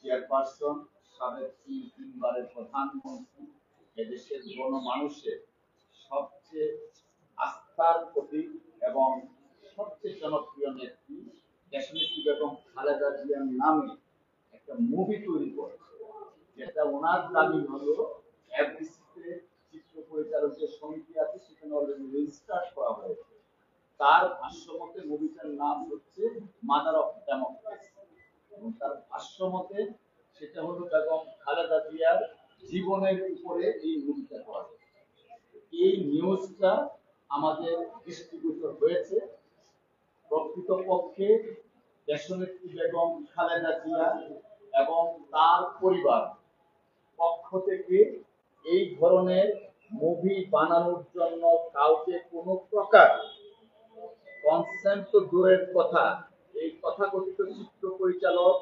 Chairperson, সাবেক তিনবারের প্রধানমন্ত্রী, এদেশের গণমানুষের সবচেয়ে আস্থার প্রতীক এবং সবচেয়ে জনপ্রিয় নেত্রী দেশনেত্রী বেগম খালেদা জিয়ার নামে একটা মুভি তৈরি করেছে, যেটা ওনার দাবি হলো এফডিসিতে চিত্র পরিচালক যে সমিতি আছে সেখানে অলরেডি রেজিস্টার করা হয়েছে। তার ভাষ্যমতে মুভিটার নাম হচ্ছে মাদার অফ ডেমোক্রেসি এবং তার ভাষ্যমতে সেটা হলো বেগম খালেদা জিয়ার জীবনের উপরে এই মুভিটা করা হয়েছে। এই নিউজটা আমাদের দৃষ্টিগোচর হয়েছে। প্রকৃতপক্ষে দেশনেত্রী বেগম খালেদা জিয়া এবং তার পরিবার পক্ষ থেকে এই ধরনের মুভি বানানোর জন্য কাউকে কোনো প্রকার কনসেন্ট তো দূরের কথা, এই তথাকথিত চিত্র পরিচালক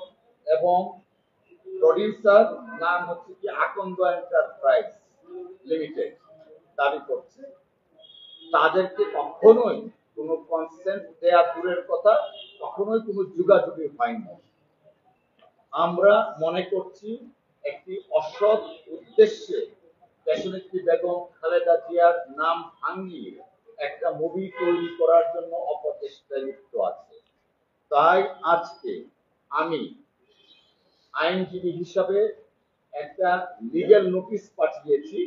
এবং প্রডিউসার নাম হচ্ছে কি আকন্দ এন্টারপ্রাইজ লিমিটেড দাবি করছে, তাদেরকে কখনোই কোনো কনসেন্ট দেয়া দূরের কথা, কখনোই কোনো যোগাযোগই হয়নি। আমরা মনে করছি একটি অসৎ উদ্দেশ্যে দেশনেত্রী বেগম খালেদা জিয়ার নাম ভাঙিয়ে একটা মুভি তৈরি করার জন্য অপচেষ্টা লিপ্ত আছে। তাই আজকে আমি আইনজীবী হিসাবে একটা লিগ্যাল নোটিশ পাঠিয়েছি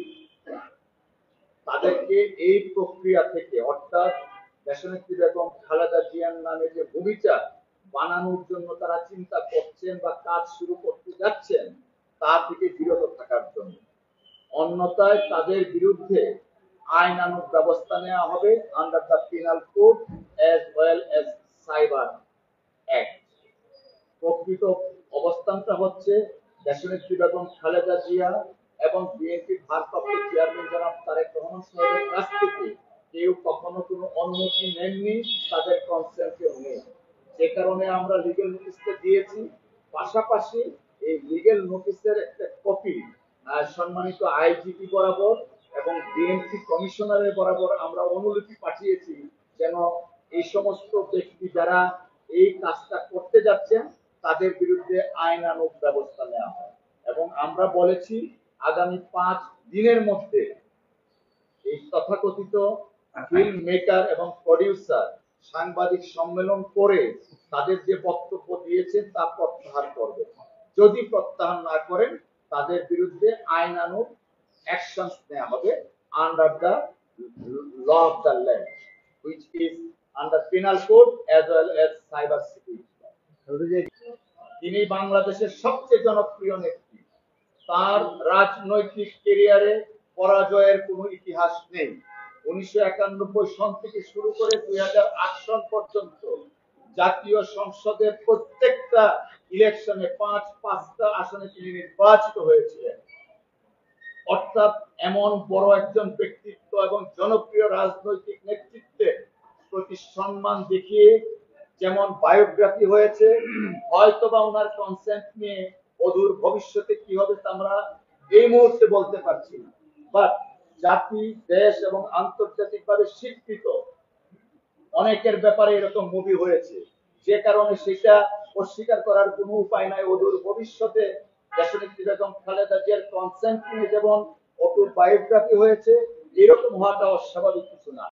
তাদেরকে এই প্রক্রিয়া থেকে, অর্থাৎ দেশনেত্রী বেগম খালেদা জিয়ার নামে যে মুভিটা বানানোর জন্য তারা চিন্তা করছেন বা কাজ শুরু করতে যাচ্ছেন তা থেকে বিরত থাকার জন্য। অন্যথায় তাদের বিরুদ্ধে আইনানুগ ব্যবস্থা নেওয়া হবে under the penal code as well as cyber act. প্রকৃত অবস্থানটা হচ্ছে দেশনেত্রী বেগম খালেদা জিয়া এবং বিএনপির ভারপ্রাপ্ত চেয়ারম্যান জনাব তারেক রহমান সাহেবের কাছ থেকে কেউ কখনো কোনো অনুমতি নেননি, তাদের কনসেন্টও নেই। যে কারণে আমরা লিগ্যাল নোটিশটা দিয়েছি। পাশাপাশি এই লিগ্যাল নোটিশের একটা কপি সম্মানিত আইজিপি বরাবর এবং বিএনপি কমিশনারের বরাবর আমরা অনুলিপি পাঠিয়েছি, যেন এই সমস্ত ব্যক্তি যারা এই কাজটা করতে যাচ্ছেন তাদের বিরুদ্ধে আইনানুগ ব্যবস্থা নেওয়া হয়। এবং আমরা বলেছি আগামী 5 দিনের মধ্যে এই তথাকথিত ফিল্ম মেকার এবং প্রডিউসার সাংবাদিক সম্মেলন করে তাদের যে বক্তব্য দিয়েছেন তা প্রত্যাহার করবে। যদি প্রত্যাহার না করেন তাদের বিরুদ্ধে আইনানুগ অ্যাকশন নেওয়া হবে under the law of the land, which is under penal code as well as cyber security. তিনি বাংলাদেশের সবচেয়ে জনপ্রিয় নেত্রী। তার রাজনৈতিক ক্যারিয়ারে পরাজয়ের কোনো ইতিহাস নেই। 1991 সন থেকে শুরু করে 2008 সন পর্যন্ত জাতীয় সংসদের প্রত্যেকটা ইলেকশনে 5টা আসনে তিনি নির্বাচিত হয়েছিলেন। অর্থাৎ এমন বড় একজন ব্যক্তিত্ব এবং জনপ্রিয় রাজনৈতিক নেতৃত্বের প্রতি সম্মান দেখিয়ে যেমন বায়োগ্রাফি হয়েছে, হয়তোবা ওনার কনসেন্ট নিয়ে অদূর ভবিষ্যতে কি হবে তা আমরা এই মুহূর্তে বলতে পারছি না। বাট জাতি, দেশ এবং আন্তর্জাতিকভাবে স্বীকৃত অনেকের ব্যাপারে এরকম মুভি হয়েছে, যে কারণে সেটা অস্বীকার করার কোনো উপায় নাই। অদূর ভবিষ্যতে দেশনেত্রী বেগম খালেদা জিয়ার কনসেন্ট নিয়ে যেমন অটোবায়োগ্রাফি হয়েছে, এরকম হওয়াটা অস্বাভাবিক কিছু না।